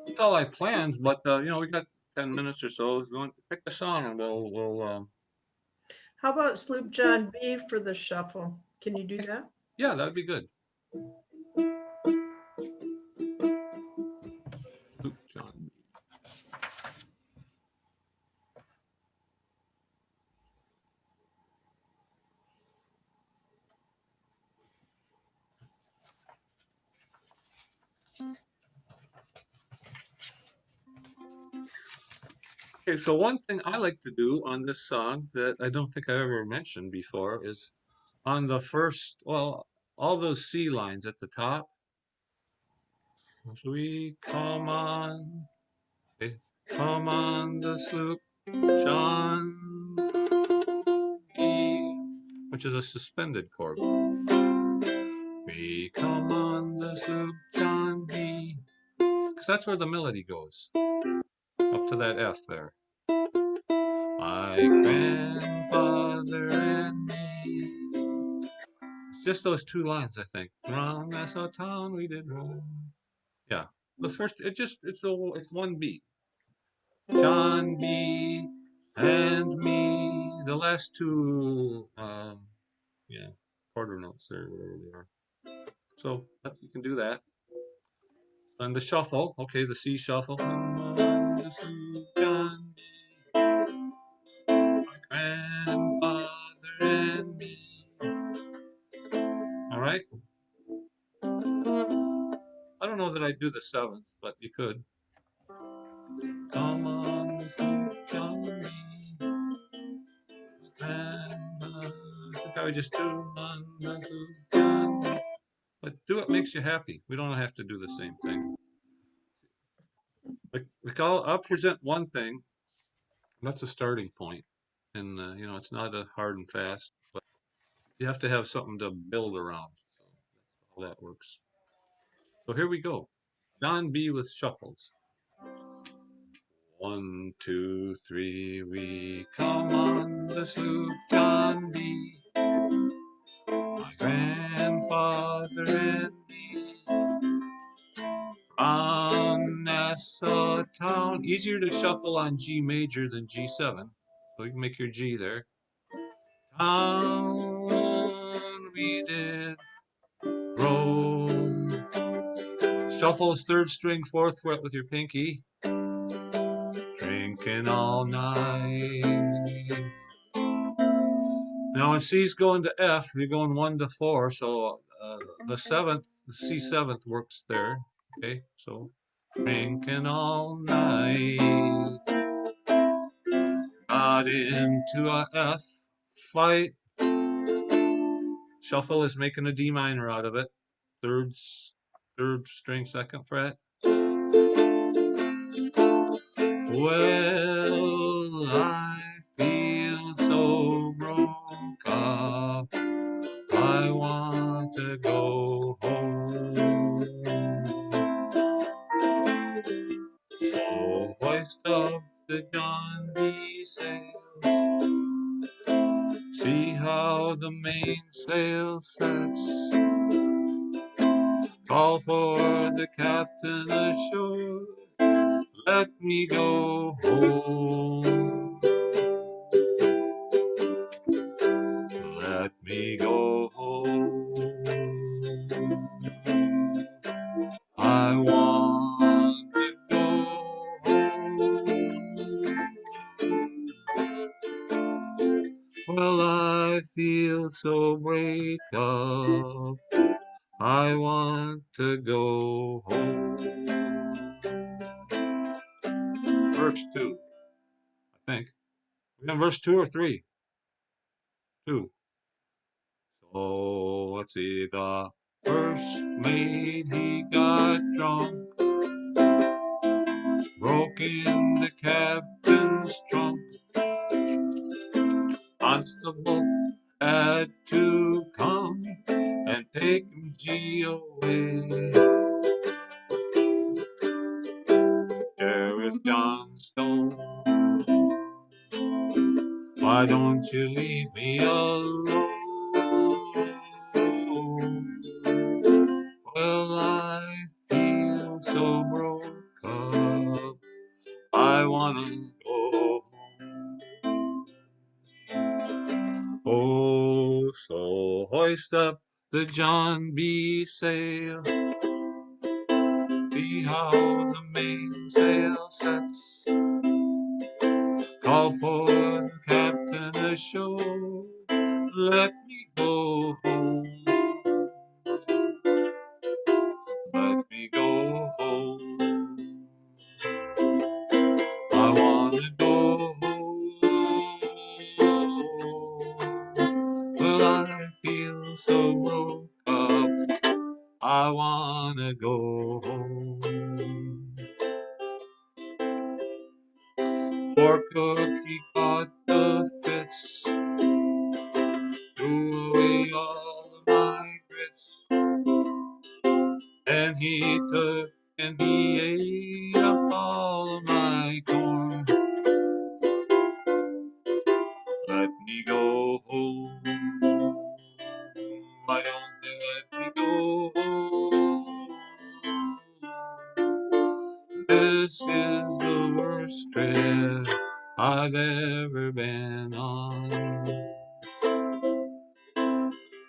that's all I planned, but you know, we got 10 minutes or so. Go and pick the song and we'll How about Sloop John B for the shuffle? Can you do that? yeah, that'd be good. Oop, John. Okay, so one thing I like to do on this song that I don't think I ever mentioned before is on the first, well, all those C lines at the top. As we come on, okay, come on the sloop, John B, which is a suspended chord. We come on the sloop, John B, because that's where the melody goes, up to that F there. My grandfather and me. It's just those two lines, I think. Round Nassau town we did roam. Yeah, the first, it's one beat. John B and me. The last two, yeah, quarter notes or whatever they are. So you can do that. And the shuffle, okay, the C shuffle. John B, my grandfather and me. All right. I don't know that I'd do the 7th, but you could. Come on, John B. I think I would just do on, but do what makes you happy. We don't have to do the same thing. Like I'll present one thing. That's a starting point, and you know, it's not a hard and fast, but you have to have something to build around. So that's how that works. So here we go. John B with shuffles. 1, 2, 3, we come on the sloop, John B. My grandfather and me. On Nassau town. Easier to shuffle on G major than G7. So you can make your G there. Town we did roam. Shuffles 3rd string, 4th fret with your pinky. Drinking all night. Now when C's going to F, you're going 1 to 4. So the 7th, the C7th works there. Okay, so drinking all night. Got into a F fight. Shuffle is making a D minor out of it. 3rd string, 2nd fret. Well, I feel so broke up. I want to go home. So hoist up the John B sails. See how the mainsail sets. Call for the captain ashore. Let me go home. Let me go home. I want to go home. Well, I feel so break up. I want to go home. Verse 2, I think. We're in verse 2 or 3? 2. So let's see. The first mate, he got drunk, broke in the captain's trunk. Constable had to come. Why don't you leave me alone? Well, I feel so broke up. I wanna go home. Oh, so hoist up the John B. sail. See how the mainsail sets. Call for the captain ashore. Let me go home. Let me go home. I wanna go home. Well, I feel so broke up. I wanna go home. Poor cookie caught the fits, threw away all of my grits, and he took and he ate up all of my corn. Let me go home. Why don't they let me go home? This is the worst trip I've ever been on.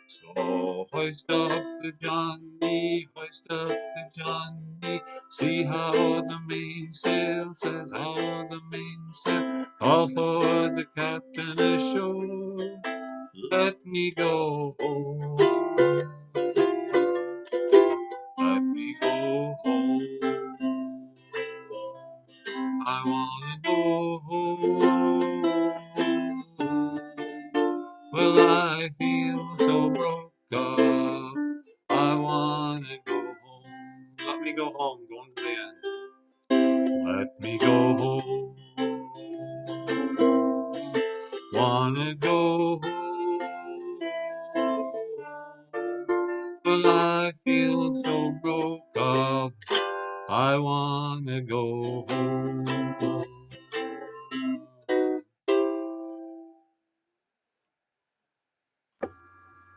So hoist up the Johnny, hoist up the Johnny. See how the mainsail says, how the mainsail. Call for the captain ashore. Let me go home. Let me go home. I wanna go home. Well, I feel so broke up. I wanna go home. Let me go home. Going to the end. Let me go home. Wanna go home. Well, I feel so broke up. I wanna go home.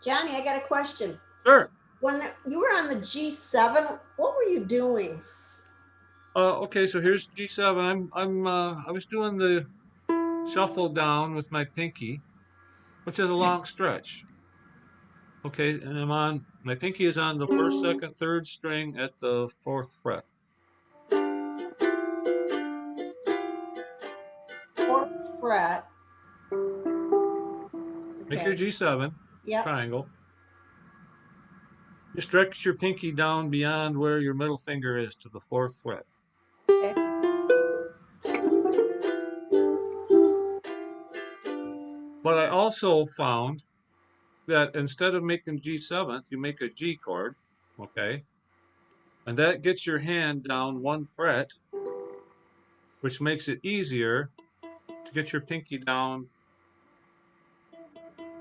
Johnny, I got a question. Sure. When you were on the G7, what were you doing? Okay, so here's G7. I was doing the shuffle down with my pinky, which is a long stretch. Okay, and my pinky is on the first, second, third string at the fourth fret. Fourth fret. Make your Okay. G7 Yep. triangle. You stretch your pinky down beyond where your middle finger is to the fourth fret. Okay. But I also found that instead of making G7th, you make a G chord, okay? And that gets your hand down one fret, which makes it easier to get your pinky down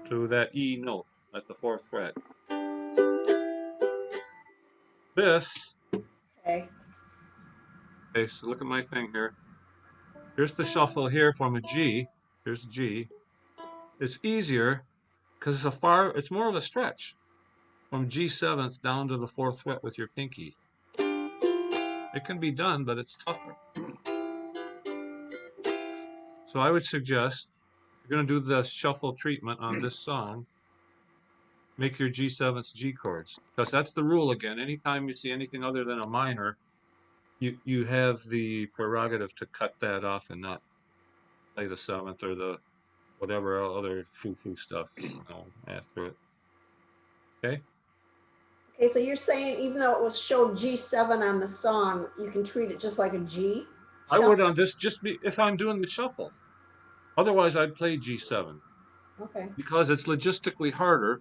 to that E note at the fourth fret. This, Okay. okay, so look at my thing here. Here's the shuffle here from a G. Here's G. It's easier because it's more of a stretch from G7th down to the fourth fret with your pinky. It can be done, but it's tougher. So I would suggest, if you're going to do the shuffle treatment on this song, make your G7s G chords. Because that's the rule again. Anytime you see anything other than a minor, you have the prerogative to cut that off and not play the seventh or the whatever other foo-foo stuff, after it. Okay? Okay, so you're saying even though it was showed G7 on the song, you can treat it just like a G? I would on this if I'm doing the shuffle. Otherwise, I'd play G7 Okay, because it's logistically harder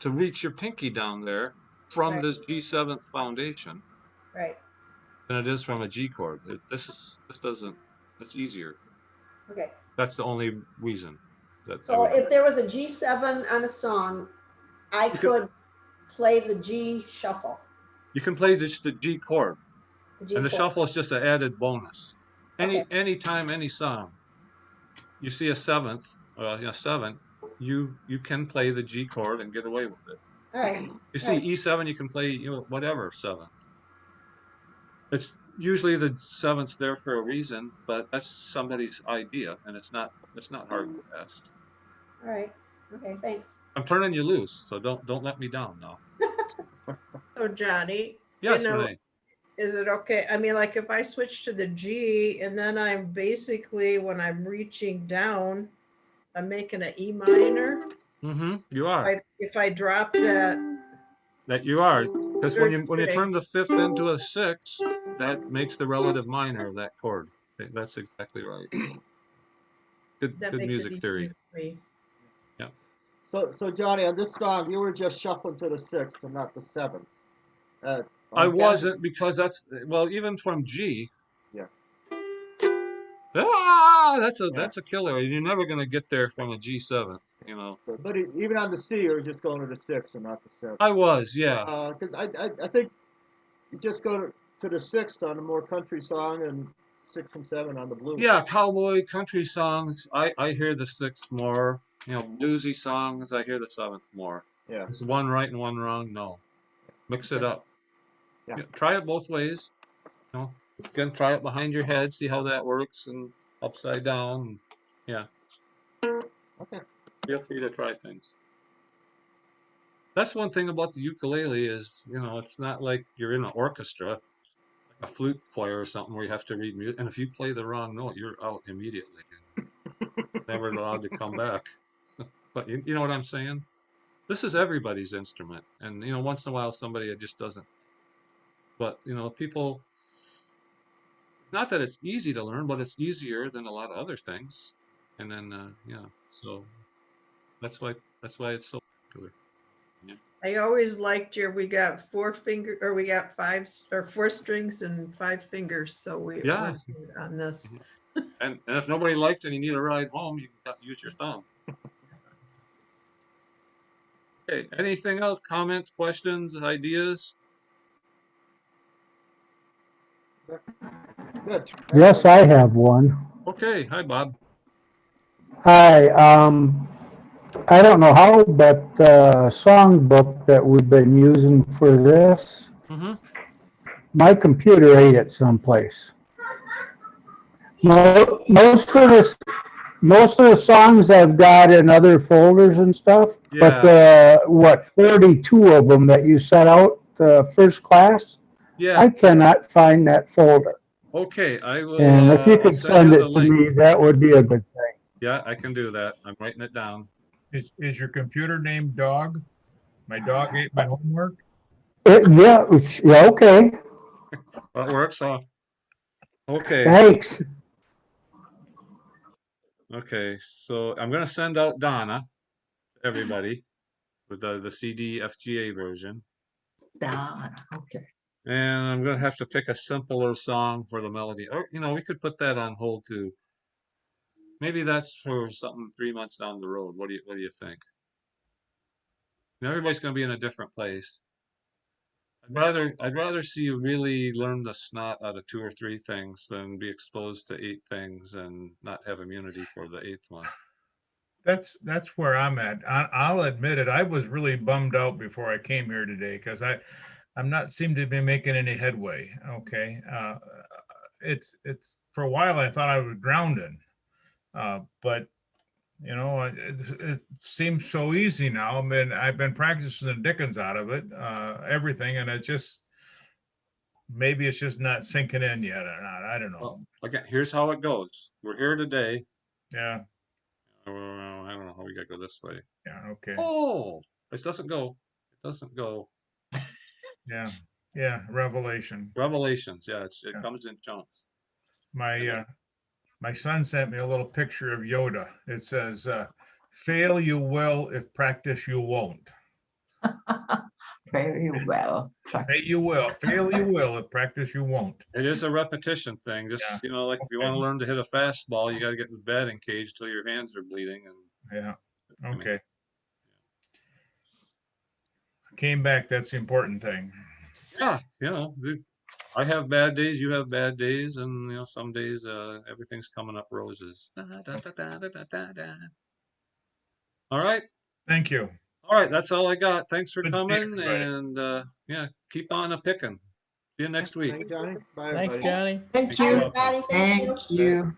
to reach your pinky down there from right, this G7th foundation right. than it is from a G chord. It's easier. Okay. That's the only reason that I So would. if there was a G7 on a song, I could play the G shuffle, You can play just the G chord, the G and the chord. shuffle is just an added bonus. Okay. Anytime, any song. you see a seventh, seven, you can play the G chord and get away with it. All right. You see Right. E7, you can play whatever seventh. It's usually the seventh's there for a reason, but that's somebody's idea, and it's not hard and fast. All right. Okay, thanks. I'm turning you loose, so don't let me down now. So Johnny, Yes, Renee. is it okay? I mean, like if I switch to the G and then I'm basically, when I'm reaching down, I'm making an E minor. Mm-hmm. You are. If I drop that. That you are. Because when you turn string, the fifth into a sixth, that makes the relative minor of that chord. That's exactly right. Good that makes it music easier theory. for me. Yeah. So Johnny, on this song, you were just shuffling to the sixth and not the seventh. I wasn't, because that's, well, even from G. Yeah. That's a killer. You're never gonna get there from a G7, you know. But even on the C, you were just going to the sixth and not the seventh. I was, yeah. Because I think you just go to the sixth on a more country song and 6 and 7 on the blues. Yeah, cowboy country songs, I hear the sixth more. Bluesy songs, I hear the seventh more. Yeah. It's one right and one wrong. No, mix it up. Yeah. Try it both ways. Again, try it behind your head, see how that works, and upside down. Yeah. Okay. Feel free to try things. That's one thing about the ukulele is, it's not like you're in an orchestra, like a flute player or something where you have to read music. And if you play the wrong note, you're out immediately. Never allowed to come back. But you know what I'm saying? This is everybody's instrument. And, once in a while somebody just doesn't. But, people, not that it's easy to learn, but it's easier than a lot of other things. And then, so that's why it's so popular. I always liked we got 4 strings and 5 fingers. So we're good on this. And if nobody likes it and you need a ride home, you can use your thumb. Okay, anything else? Comments, questions, ideas? Good. Yes, I have one. Okay, hi Bob. Hi, I don't know how, but the songbook that we've been using for this, my computer ate it someplace. Most of the songs I've got in other folders and stuff, but 42 of them that you sent out, the first class, I cannot find that folder. Okay, I will. And if you could send it to me, that would be a good thing. Yeah, I can do that. I'm writing it down. Is your computer named Dog? My dog ate my homework? Yeah, okay. That works. Okay. Thanks. Okay, so I'm going to send out Donna to everybody with the CD FGA version. Donna, okay. And I'm going to have to pick a simpler song for the melody. Or, we could put that on hold too. Maybe that's for something 3 months down the road. What do you think? Everybody's going to be in a different place. I'd rather see you really learn the snot out of 2 or 3 things than be exposed to 8 things and not have immunity for the 8th one. That's where I'm at. I'll admit it. I was really bummed out before I came here today because I'm not seem to be making any headway. Okay, it's for a while I thought I was drowning, but it seems so easy now. I mean, I've been practicing the dickens out of it, everything, and maybe it's just not sinking in yet or not. I don't know. Well, again, here's how it goes. We're here today. Yeah. I don't know how we got to go this way. Yeah. Okay. Oh, this doesn't go. It doesn't go. Yeah. Yeah. Revelations. Yeah. It comes in chunks. My son sent me a little picture of Yoda. It says, fail you will, if practice you won't. Very well. Fail you will, if practice you won't. It is a repetition thing. Just, like if you want to learn to hit a fastball, you got to get in the batting cage till your hands are bleeding. Yeah. Okay. Came back. That's the important thing. Yeah. I have bad days, you have bad days, and you know, some days everything's coming up roses. Da, da, da, da, da, da, da. All right. Thank you. All right, that's all I got. Thanks for Good to see coming, everybody. and yeah, keep on a picking. See you next week. Thank you, Johnny. Bye, Thanks, everybody. Johnny. Thank Bye, you. everybody. Thank you. Thank you.